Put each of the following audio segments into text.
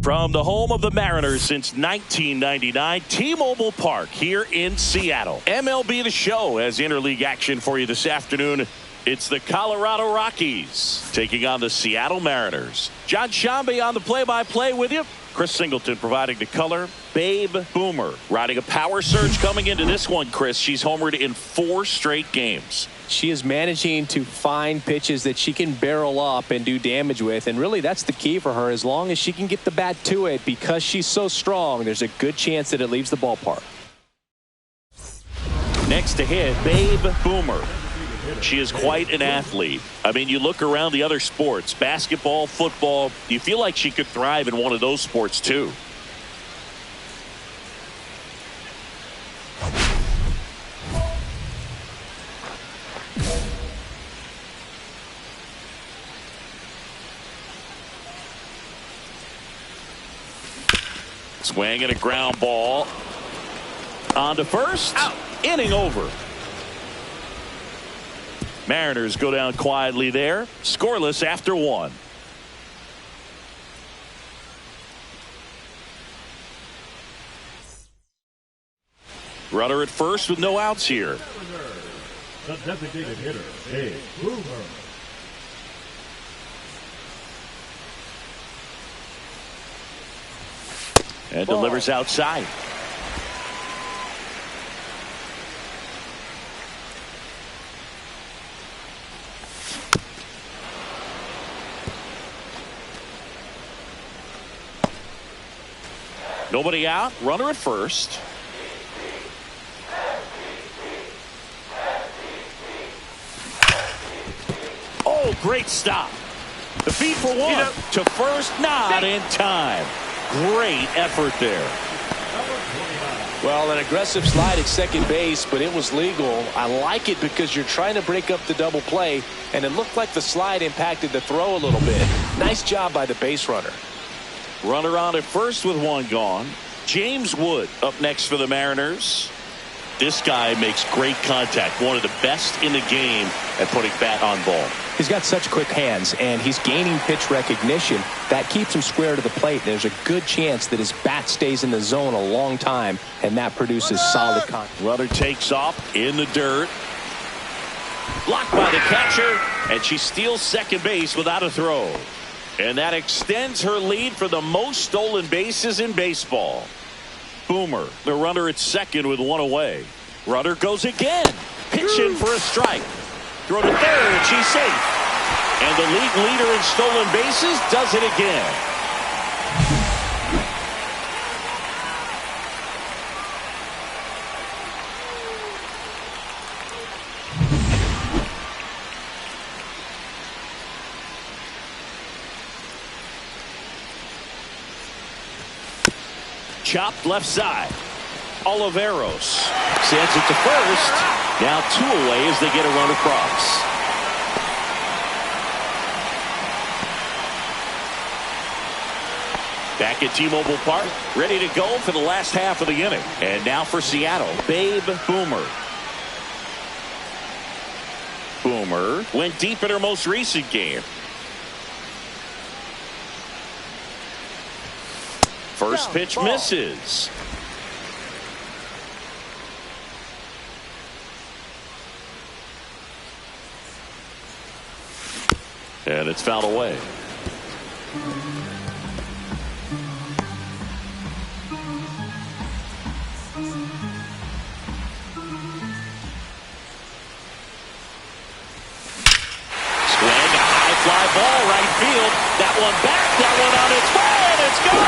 From the home of the Mariners since 1999, T-Mobile Park here in Seattle. MLB The Show has interleague action for you this afternoon. It's the Colorado Rockies taking on the Seattle Mariners. John Shambi on the play-by-play with you. Chris Singleton providing the color. Babe Boomer riding a power surge coming into this one, Chris. She's homered in 4 straight games. She is managing to find pitches that she can barrel up and do damage with, and really that's the key for her. As long as she can get the bat to it, because she's so strong, there's a good chance that it leaves the ballpark. Next to hit, Babe Boomer. She is quite an athlete. I mean, you look around the other sports, basketball, football, you feel like she could thrive in one of those sports too. Swing and a ground ball. On to first. Out. Inning over. Mariners go down quietly there. Scoreless after 1. Runner at first with no outs here. The designated hitter, Babe Boomer. And delivers outside. Nobody out. Runner at first. Oh, great stop. The feed for 1. To first, not in time. Great effort there. Well, an aggressive slide at second base, but it was legal. I like it because you're trying to break up the double play, and it looked like the slide impacted the throw a little bit. Nice job by the base runner. Runner on at first with 1 gone. James Wood up next for the Mariners. This guy makes great contact. One of the best in the game at putting bat on ball. He's got such quick hands, and he's gaining pitch recognition. That keeps him square to the plate. There's a good chance that his bat stays in the zone a long time, and that produces solid contact. Runner takes off in the dirt. Blocked by the catcher, and she steals second base without a throw. And that extends her lead for the most stolen bases in baseball. Boomer, the runner at second with 1 away. Runner goes again. Pitch in for a strike. Throw to third. She's safe. And the league leader in stolen bases does it again. Chopped left side. Oliveros sends it to first. Now 2 away as they get a run across. Back at T-Mobile Park, ready to go for the last half of the inning. And now for Seattle, Babe Boomer. Boomer went deep in her most recent game. First pitch misses. And it's fouled away. Fly ball right field. That one back. That one on its way. And it's gone.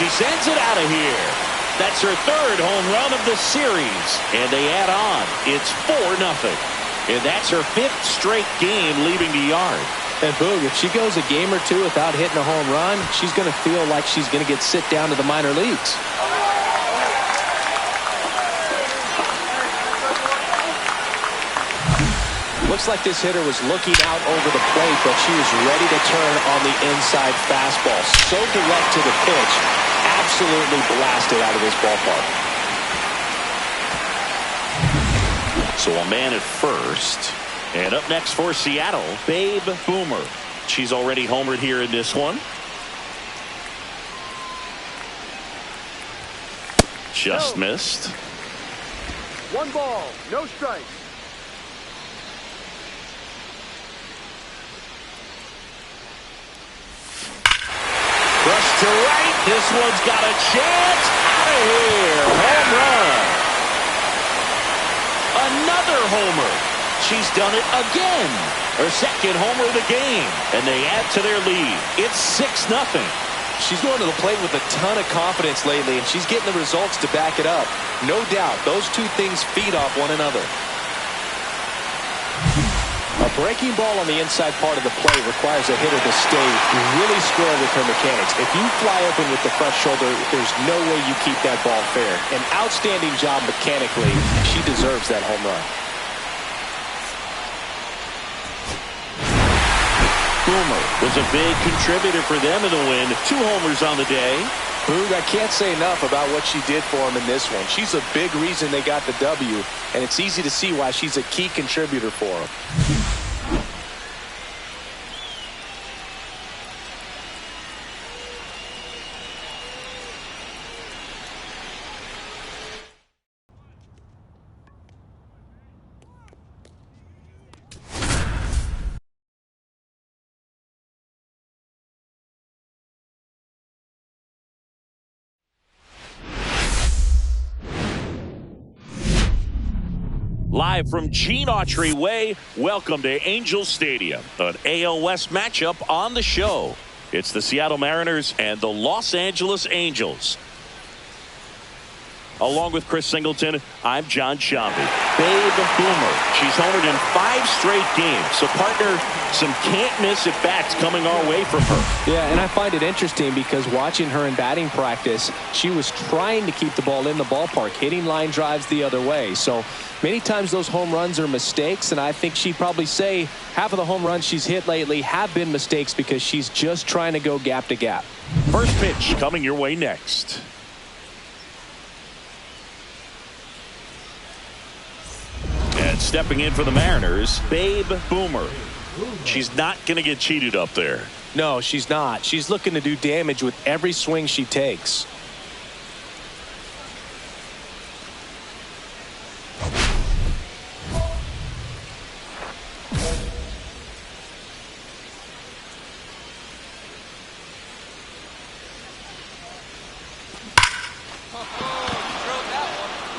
She sends it out of here. That's her 3rd home run of the series. And they add on. It's 4-0. And that's her 5th straight game leaving the yard. And Boog, if she goes a game or 2 without hitting a home run, she's going to feel like she's going to get sit down to the minor leagues. Looks like this hitter was looking out over the plate, but she was ready to turn on the inside fastball. So direct to the pitch. Absolutely blasted out of this ballpark. So a man at first. And up next for Seattle, Babe Boomer. She's already homered here in this one. Just missed. 1 ball, no strikes. Brush to right. This one's got a chance. Out of here. Home run. Another homer. She's done it again. Her second homer of the game. And they add to their lead. It's 6-0. She's going to the plate with a ton of confidence lately, and she's getting the results to back it up. No doubt, those two things feed off one another. A breaking ball on the inside part of the plate requires a hitter to stay really square with her mechanics. If you fly open with the front shoulder, there's no way you keep that ball fair. An outstanding job mechanically. She deserves that home run. Boomer was a big contributor for them in the win. 2 homers on the day. Boog, I can't say enough about what she did for them in this one. She's a big reason they got the W, and it's easy to see why she's a key contributor for them. Live from Gene Autry Way, welcome to Angel Stadium, an AL West matchup on the show. It's the Seattle Mariners and the Los Angeles Angels. Along with Chris Singleton, I'm John Shambi. Babe Boomer, she's homered in 5 straight games. So, partner, some can't-miss at-bats coming our way from her. Yeah, and I find it interesting because watching her in batting practice, she was trying to keep the ball in the ballpark, hitting line drives the other way. So, many times those home runs are mistakes, and I think she'd probably say half of the home runs she's hit lately have been mistakes because she's just trying to go gap to gap. First pitch coming your way next. And stepping in for the Mariners, Babe Boomer. She's not going to get cheated up there. No, she's not. She's looking to do damage with every swing she takes.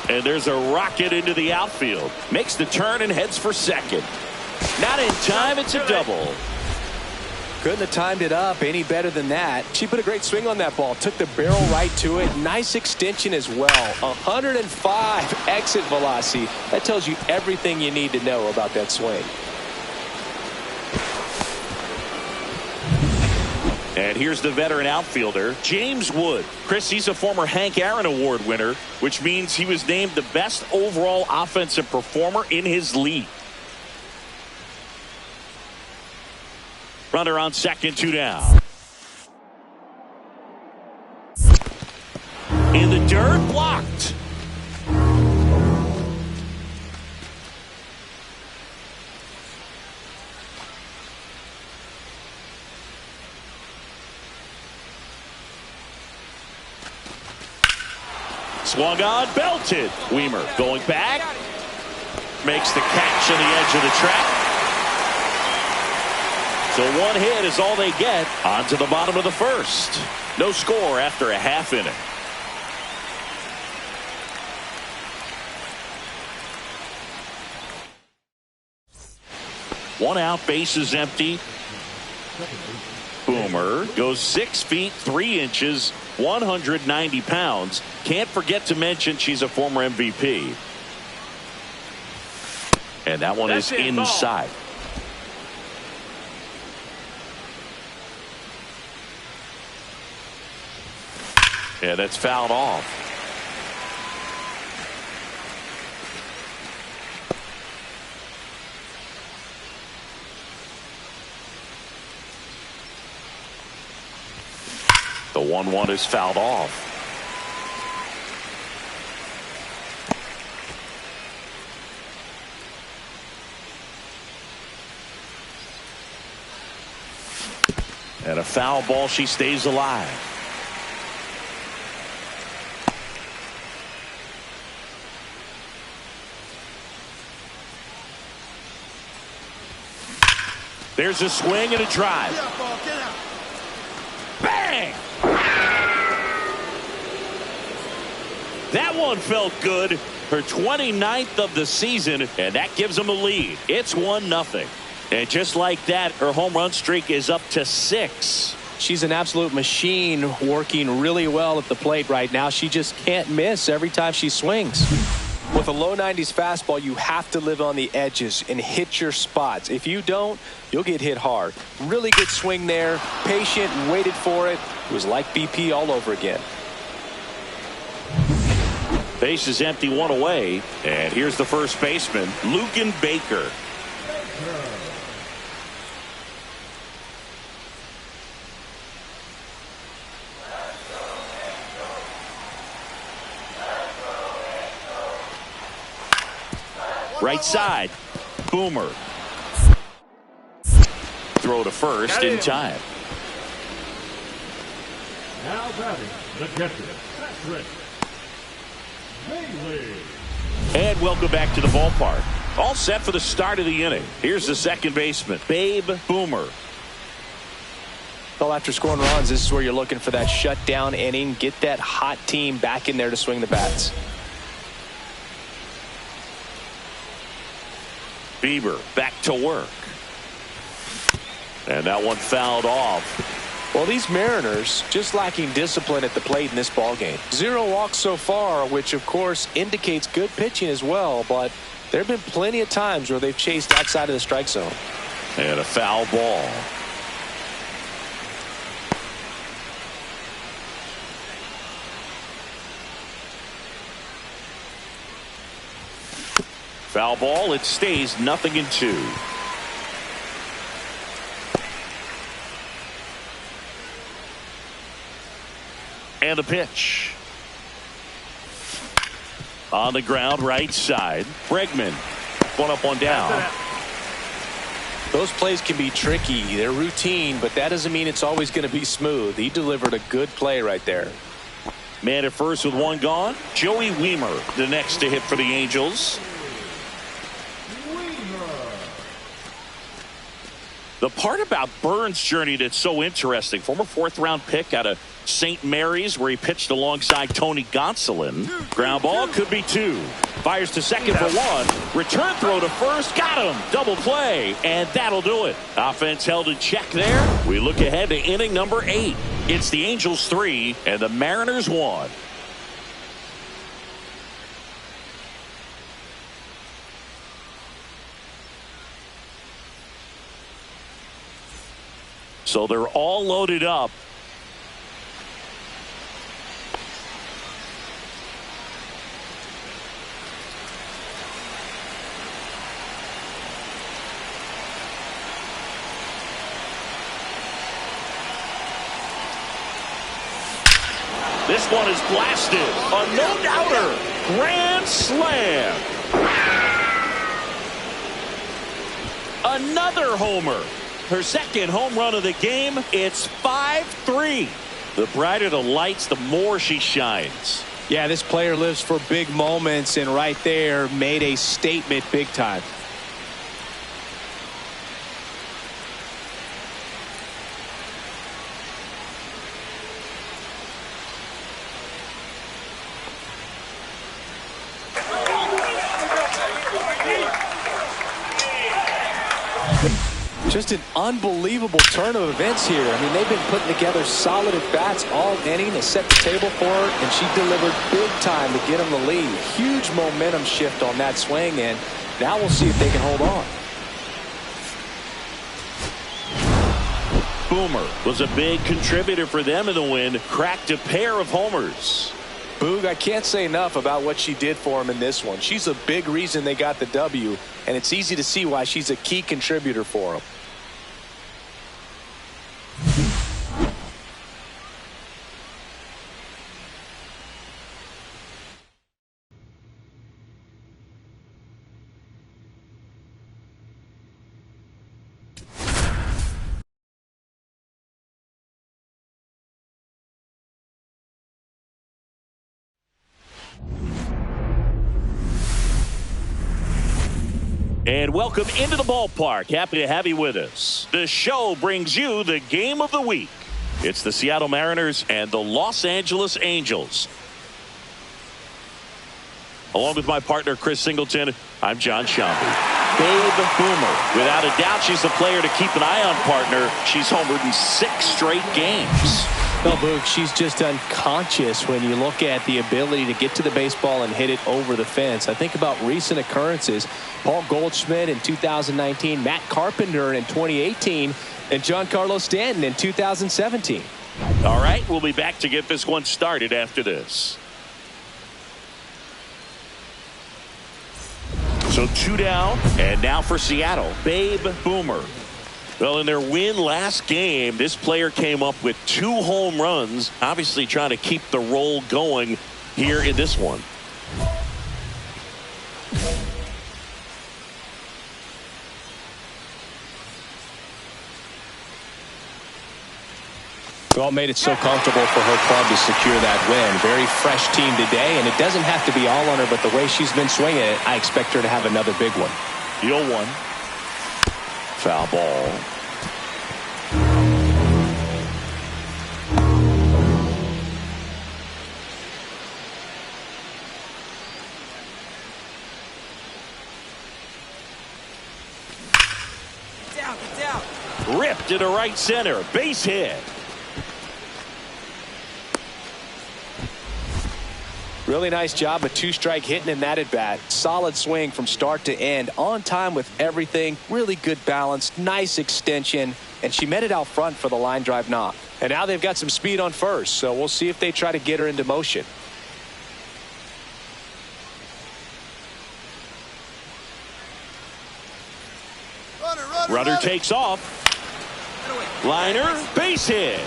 And there's a rocket into the outfield. Makes the turn and heads for second. Not in time. It's a double. Couldn't have timed it up any better than that. She put a great swing on that ball. Took the barrel right to it. Nice extension as well. 105 exit velocity. That tells you everything you need to know about that swing. And here's the veteran outfielder, James Wood. Chris, he's a former Hank Aaron Award winner, which means he was named the best overall offensive performer in his league. Runner on second, 2 down. In the dirt, blocked. Swung on, belted. Weimer going back. Makes the catch on the edge of the track. So 1 hit is all they get. On to the bottom of the first. No score after a half inning. One out, bases empty. Boomer goes 6 feet 3 inches, 190 pounds. Can't forget to mention she's a former MVP. And that one is inside. Yeah, that's fouled off. The 1-1 is fouled off. And a foul ball. She stays alive. There's a swing and a drive. Bang! That one felt good. Her 29th of the season, and that gives them a lead. It's 1-0. And just like that, her home run streak is up to 6. She's an absolute machine, working really well at the plate right now. She just can't miss every time she swings. With a low 90s fastball, you have to live on the edges and hit your spots. If you don't, you'll get hit hard. Really good swing there. Patient, waited for it. It was like BP all over again. Base is empty, 1 away. And here's the first baseman, Lucan Baker. Right side, Boomer. Throw to first in time. Now batting, the catcher, Patrick Bailey. And welcome back to the ballpark. All set for the start of the inning. Here's the second baseman, Babe Boomer. Well, after scoring runs, this is where you're looking for that shutdown inning. Get that hot team back in there to swing the bats. Bieber back to work. And that one fouled off. Well, these Mariners just lacking discipline at the plate in this ballgame. 0 walks so far, which of course indicates good pitching as well, but there have been plenty of times where they've chased outside of the strike zone. And a foul ball. Foul ball. It stays 0-2. And a pitch. On the ground, right side. Bregman. 1 up, 1 down. Those plays can be tricky. They're routine, but that doesn't mean it's always going to be smooth. He delivered a good play right there. Man at first with 1 gone. Joey Weimer, the next to hit for the Angels. The part about Burnes' journey that's so interesting, former 4th-round pick out of St. Mary's where he pitched alongside Tony Gonsolin. Ground ball could be 2. Fires to second for 1. Return throw to first. Got him. Double play. And that'll do it. Offense held in check there. We look ahead to inning number 8. It's the Angels 3 and the Mariners 1. So they're all loaded up. This one is blasted. A no-doubter. Grand slam. Another homer. Her second home run of the game. It's 5-3. The brighter the lights, the more she shines. Yeah, this player lives for big moments, and right there made a statement big time. Just an unbelievable turn of events here. I mean, they've been putting together solid at-bats all inning to set the table for her, and she delivered big time to get them the lead. Huge momentum shift on that swing, and now we'll see if they can hold on. Boomer was a big contributor for them in the win. Cracked a pair of homers. Boog, I can't say enough about what she did for him in this one. She's a big reason they got the W, and it's easy to see why she's a key contributor for them. And welcome into the ballpark. Happy to have you with us. The show brings you the game of the week. It's the Seattle Mariners and the Los Angeles Angels. Along with my partner, Chris Singleton, I'm John Shambi. Babe Boomer. Without a doubt, she's the player to keep an eye on, partner. She's homered in 6 straight games. No, Boog, she's just unconscious when you look at the ability to get to the baseball and hit it over the fence. I think about recent occurrences. Paul Goldschmidt in 2019, Matt Carpenter in 2018, and Giancarlo Stanton in 2017. All right, we'll be back to get this one started after this. So 2 down, and now for Seattle, Babe Boomer. Well, in their win last game, this player came up with 2 home runs, obviously trying to keep the roll going here in this one. Well, made it so comfortable for her club to secure that win. Very fresh team today, and it doesn't have to be all on her, but the way she's been swinging it, I expect her to have another big one. The 0-1. Foul ball. Ripped to right center. Base hit. Really nice job of 2-strike hitting in that at bat. Solid swing from start to end. On time with everything. Really good balance. Nice extension. And she met it out front for the line drive knock. And now they've got some speed on first. So we'll see if they try to get her into motion. Runner takes off. Liner, base hit.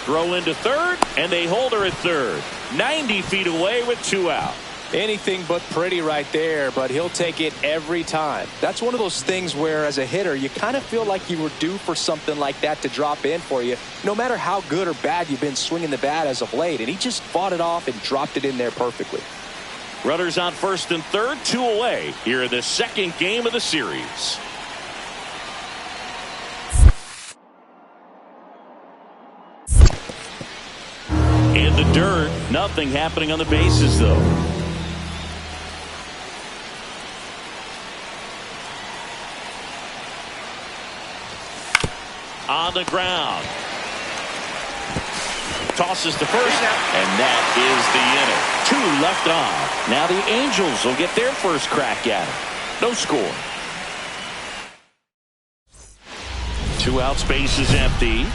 Throw into third, and they hold her at third. 90 feet away with 2 out. Anything but pretty right there, but he'll take it every time. That's one of those things where, as a hitter, you kind of feel like you were due for something like that to drop in for you, no matter how good or bad you've been swinging the bat as of late. And he just fought it off and dropped it in there perfectly. Runners on first and third, 2 away here in the second game of the series. In the dirt, nothing happening on the bases, though. On the ground. Tosses to first, and that is the inning. 2 left on. Now the Angels will get their first crack at it. No score. 2 outs, base is empty.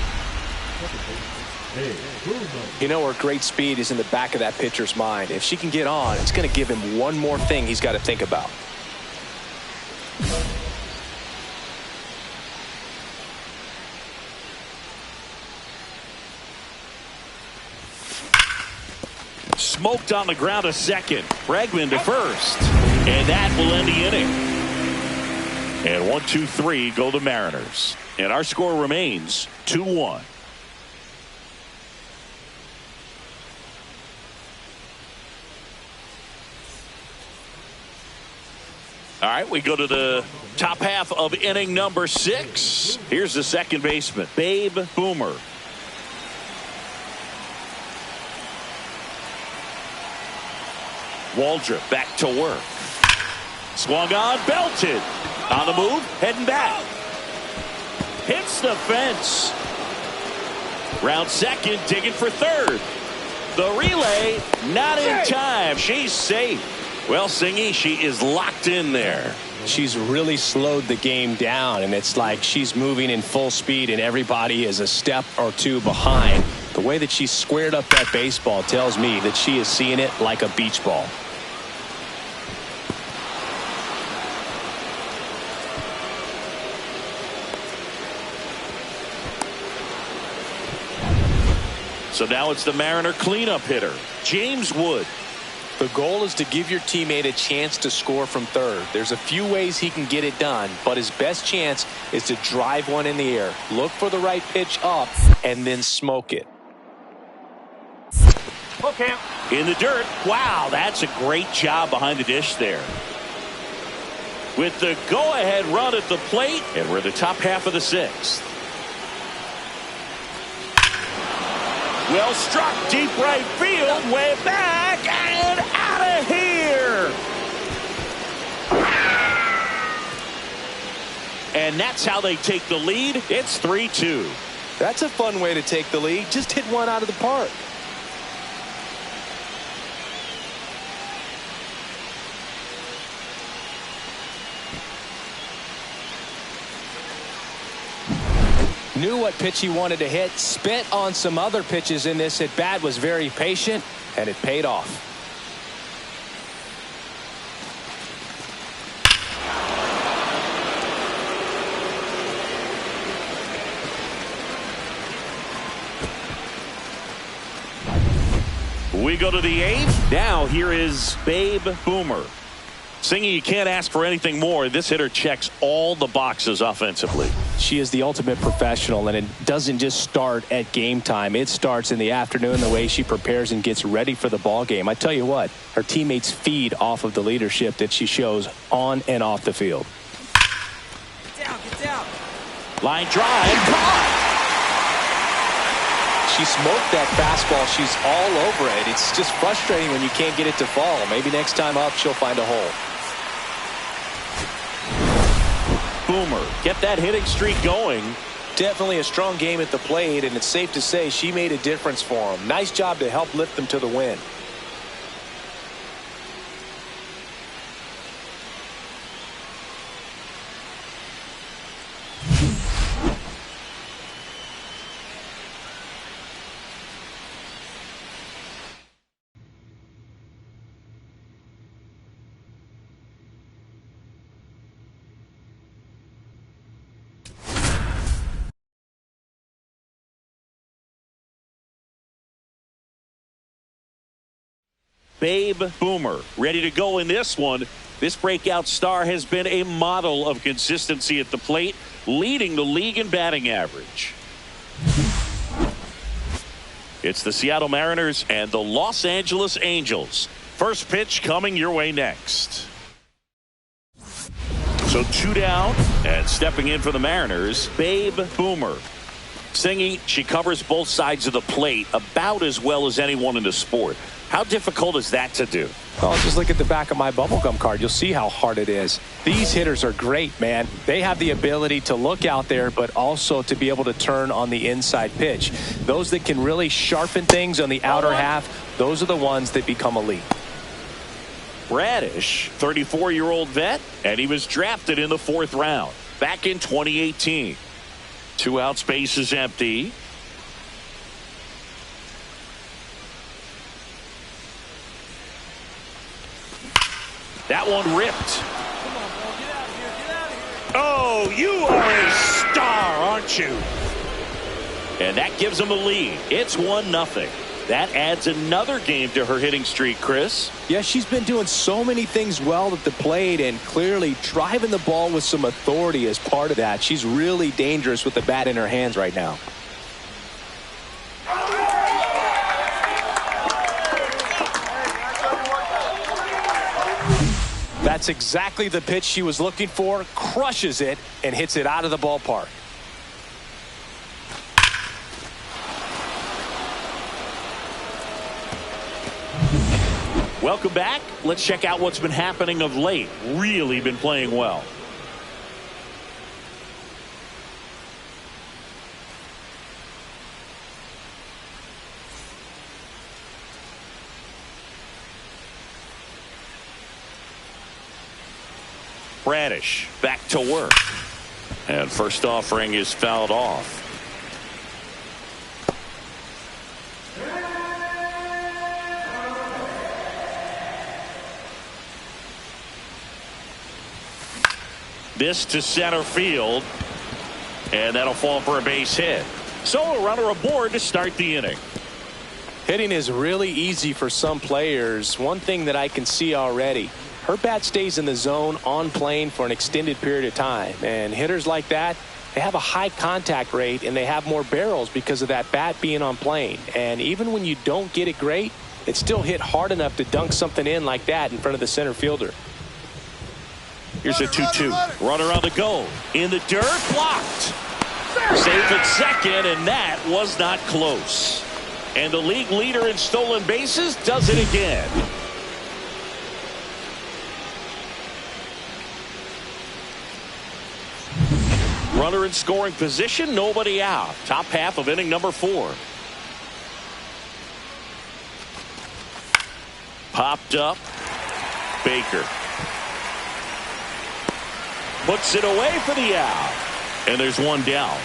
You know, her great speed is in the back of that pitcher's mind. If she can get on, it's going to give him one more thing he's got to think about. Smoked on the ground to second. Bregman to first. And that will end the inning. And 1, 2, 3 go the Mariners. And our score remains 2-1. All right, we go to the top half of inning number 6. Here's the second baseman, Babe Boomer. Waldrop back to work. Swung on, belted. On the move, heading back. Hits the fence. Round second, digging for third. The relay, not in time. She's safe. Well, Singy, she is locked in there. She's really slowed the game down, and it's like she's moving in full speed, and everybody is a step or 2 behind. The way that she squared up that baseball tells me that she is seeing it like a beach ball. So now it's the Mariner cleanup hitter, James Wood. The goal is to give your teammate a chance to score from third. There's a few ways he can get it done, but his best chance is to drive one in the air. Look for the right pitch up and then smoke it. Okay. In the dirt. Wow, that's a great job behind the dish there. with the go-ahead run at the plate, and we're the top half of the sixth. Well struck, deep right field, way back, and out of here. And that's how they take the lead. It's 3-2. That's a fun way to take the lead. Just hit one out of the park. Knew what pitch he wanted to hit, spit on some other pitches in this at bat, was very patient, and it paid off. We go to the eighth. Now here is Babe Boomer. Singing, you can't ask for anything more. This hitter checks all the boxes offensively. She is the ultimate professional, and it doesn't just start at game time. It starts in the afternoon, the way she prepares and gets ready for the ball game. I tell you what, her teammates feed off of the leadership that she shows on and off the field. Get down. Line drive, caught. She smoked that fastball. She's all over it. It's just frustrating when you can't get it to fall. Maybe next time up, she'll find a hole. Boomer, get that hitting streak going. Definitely a strong game at the plate, and it's safe to say she made a difference for them. Nice job to help lift them to the win. Babe Boomer ready to go in this one. This breakout star has been a model of consistency at the plate, leading the league in batting average. It's the Seattle Mariners and the Los Angeles Angels. First pitch coming your way next. So 2 down, and stepping in for the Mariners, Babe Boomer. Singy, she covers both sides of the plate about as well as anyone in the sport. How difficult is that to do? Oh, just look at the back of my bubblegum card. You'll see how hard it is. These hitters are great, man. They have the ability to look out there, but also to be able to turn on the inside pitch. Those that can really sharpen things on the outer half, those are the ones that become elite. Bradish, 34-year-old vet, and he was drafted in the 4th round back in 2018. 2 outs, base is empty. That one ripped. Come on, bro. Get out of here. Get out of here. Oh, you are a star, aren't you? And that gives them a lead. It's 1-0. That adds another game to her hitting streak, Chris. Yeah, she's been doing so many things well at the plate and clearly driving the ball with some authority as part of that. She's really dangerous with the bat in her hands right now. That's exactly the pitch she was looking for. Crushes it and hits it out of the ballpark. Welcome back. Let's check out what's been happening of late. Really been playing well. Bradish back to work. And first offering is fouled off. This to center field. And that'll fall for a base hit. So a runner aboard to start the inning. Hitting is really easy for some players. One thing that I can see already, her bat stays in the zone on plane for an extended period of time. And hitters like that, they have a high contact rate and they have more barrels because of that bat being on plane. And even when you don't get it great, it still hit hard enough to dunk something in like that in front of the center fielder. Here's a 2-2. Runner on the go. In the dirt. Blocked. Safe at second, and that was not close. And the league leader in stolen bases does it again. Runner in scoring position, nobody out. Top half of inning number 4. Popped up. Baker puts it away for the out. And there's one down.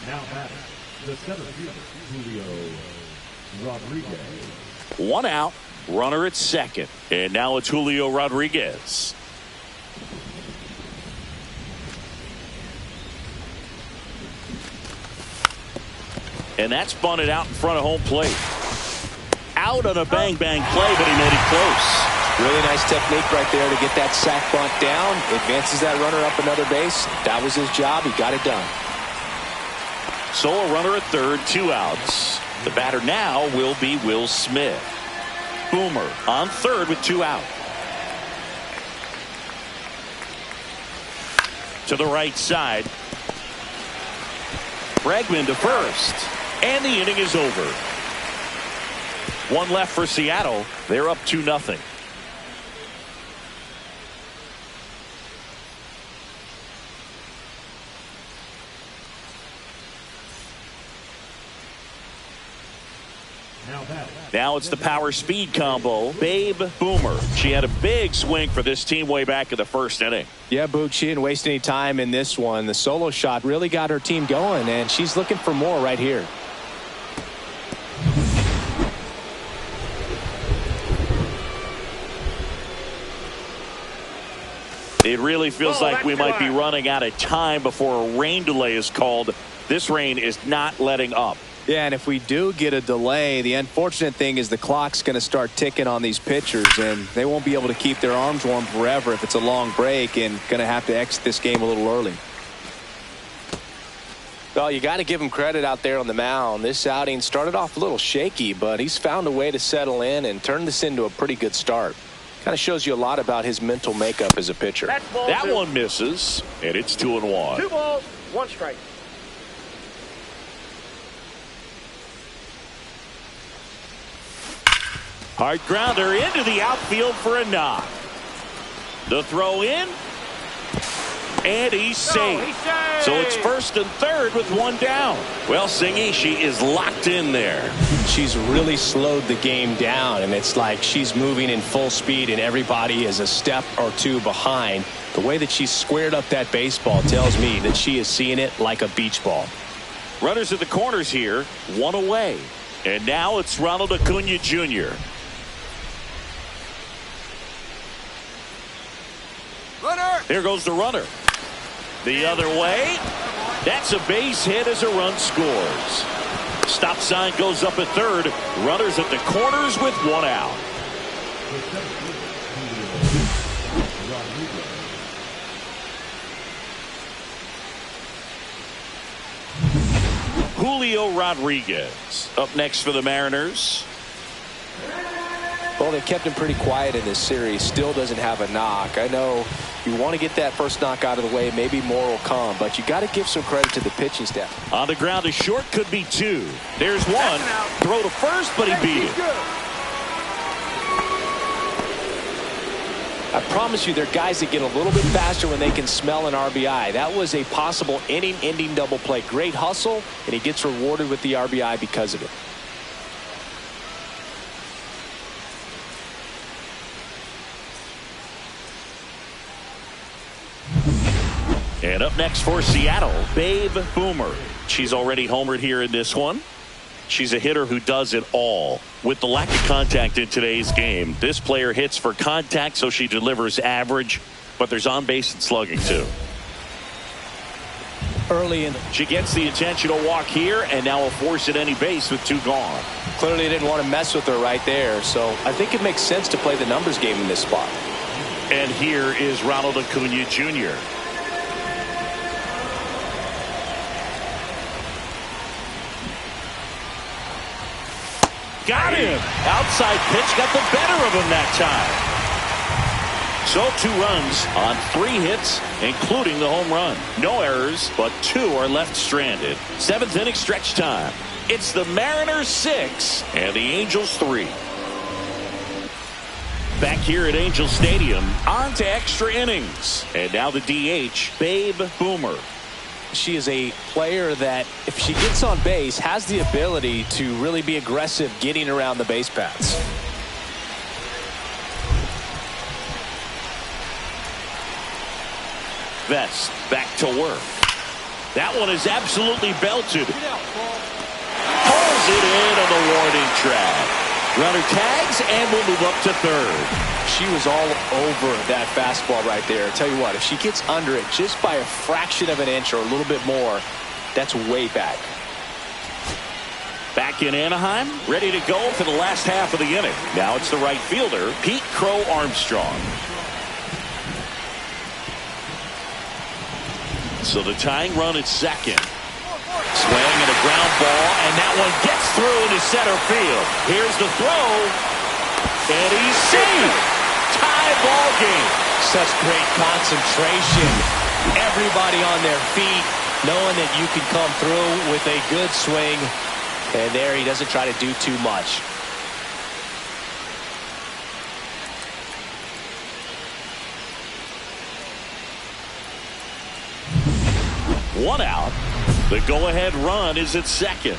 Now batting, the center fielder, Julio Rodriguez. One out. Runner at second. And now it's Julio Rodriguez. And that's bunted out in front of home plate. Out on a bang-bang play, but he made it close. Really nice technique right there to get that sac bunt down. Advances that runner up another base. That was his job. He got it done. So a runner at third, 2 outs. The batter now will be Will Smith. Boomer on third with 2 out. To the right side. Bregman to first. And the inning is over. One left for Seattle. They're up 2-0. Now it's the power speed combo. Babe Boomer. She had a big swing for this team way back in the first inning. Yeah, Boog, she didn't waste any time in this one. The solo shot really got her team going, and she's looking for more right here. It really feels like we might be running out of time before a rain delay is called. This rain is not letting up. Yeah, and if we do get a delay, the unfortunate thing is the clock's going to start ticking on these pitchers, and they won't be able to keep their arms warm forever if it's a long break, and going to have to exit this game a little early. Well, you got to give him credit out there on the mound. This outing started off a little shaky, but he's found a way to settle in and turn this into a pretty good start. Kind of shows you a lot about his mental makeup as a pitcher. That one misses, and it's 2-1. 2 balls, 1 strike. Hard grounder into the outfield for a knock. The throw in. And he's safe. So it's first and third with 1 down. Well, Singy, she is locked in there. She's really slowed the game down, and it's like she's moving in full speed and everybody is a step or 2 behind. The way that she's squared up that baseball tells me that she is seeing it like a beach ball. Runners at the corners here, 1 away. And now it's Ronald Acuna Jr. Runner! Here goes the runner. The other way. That's a base hit as a run scores. Stop sign goes up at third. Runners at the corners with 1 out. Julio Rodriguez up next for the Mariners. Well, they kept him pretty quiet in this series. Still doesn't have a knock. I know you want to get that first knock out of the way. Maybe more will come, but you got to give some credit to the pitching staff. On the ground, a short could be 2. There's 1. Throw to first, but he beat it. I promise you, there are guys that get a little bit faster when they can smell an RBI. That was a possible inning-ending double play. Great hustle, and he gets rewarded with the RBI because of it. And up next for Seattle, Babe Boomer. She's already homered here in this one. She's a hitter who does it all. With the lack of contact in today's game, this player hits for contact, so she delivers average, but there's on base and slugging too. Early in, she gets the intentional walk here, and now will force at any base with 2 gone. Clearly didn't want to mess with her right there, so I think it makes sense to play the numbers game in this spot. And here is Ronald Acuna Jr. Got him. Outside pitch got the better of him that time. So 2 runs on 3 hits, including the home run. No errors, but 2 are left stranded. 7th inning stretch time. It's the Mariners 6 and the Angels 3. Back here at Angel Stadium, on to extra innings. And now the DH, Babe Boomer. She is a player that, if she gets on base, has the ability to really be aggressive getting around the base paths. Vest back to work. That one is absolutely belted. Pulls it in on the warning track. Runner tags and will move up to third. She was all over that fastball right there. Tell you what, if she gets under it just by a fraction of an inch or a little bit more, that's way back. Back in Anaheim, ready to go for the last half of the inning. Now it's the right fielder, Pete Crow Armstrong. So the tying run at second. Swing and a ground ball, and that one gets through to center field. Here's the throw, and he's safe. Tie ball game. Such great concentration. Everybody on their feet, knowing that you can come through with a good swing. And there he doesn't try to do too much. One out. The go-ahead run is at second.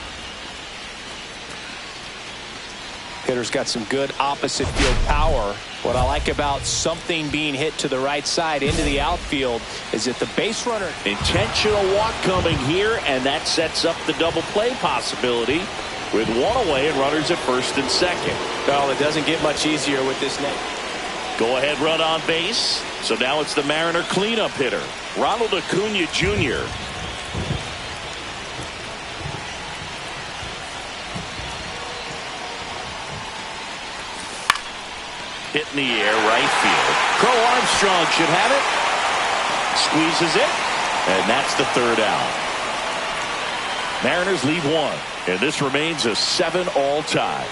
Hitter's got some good opposite field power. What I like about something being hit to the right side into the outfield is that the base runner. Intentional walk coming here, and that sets up the double play possibility with 1 away and runners at first and second. Well, it doesn't get much easier with this net. Go-ahead run on base. So now it's the Mariner cleanup hitter, Ronald Acuna Jr. Hit in the air, right field. Crow Armstrong should have it. Squeezes it, and that's the 3rd out. Mariners lead 1, and this remains a 7-all tie.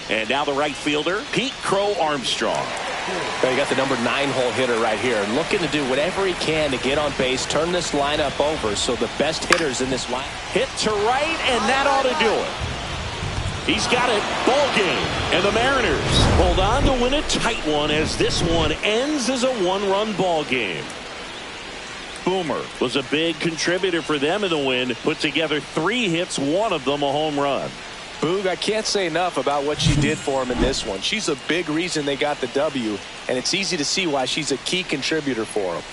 And now the right fielder, Pete Crow Armstrong. So you got the number 9 hole hitter right here, looking to do whatever he can to get on base, turn this lineup over, so the best hitters in this line. Hit to right, and that ought to do it. He's got it. Ball game. And the Mariners hold on to win a tight one as this one ends as a 1-run ball game. Boomer was a big contributor for them in the win. Put together 3 hits, 1 of them a home run. Boog, I can't say enough about what she did for him in this one. She's a big reason they got the W, and it's easy to see why she's a key contributor for them.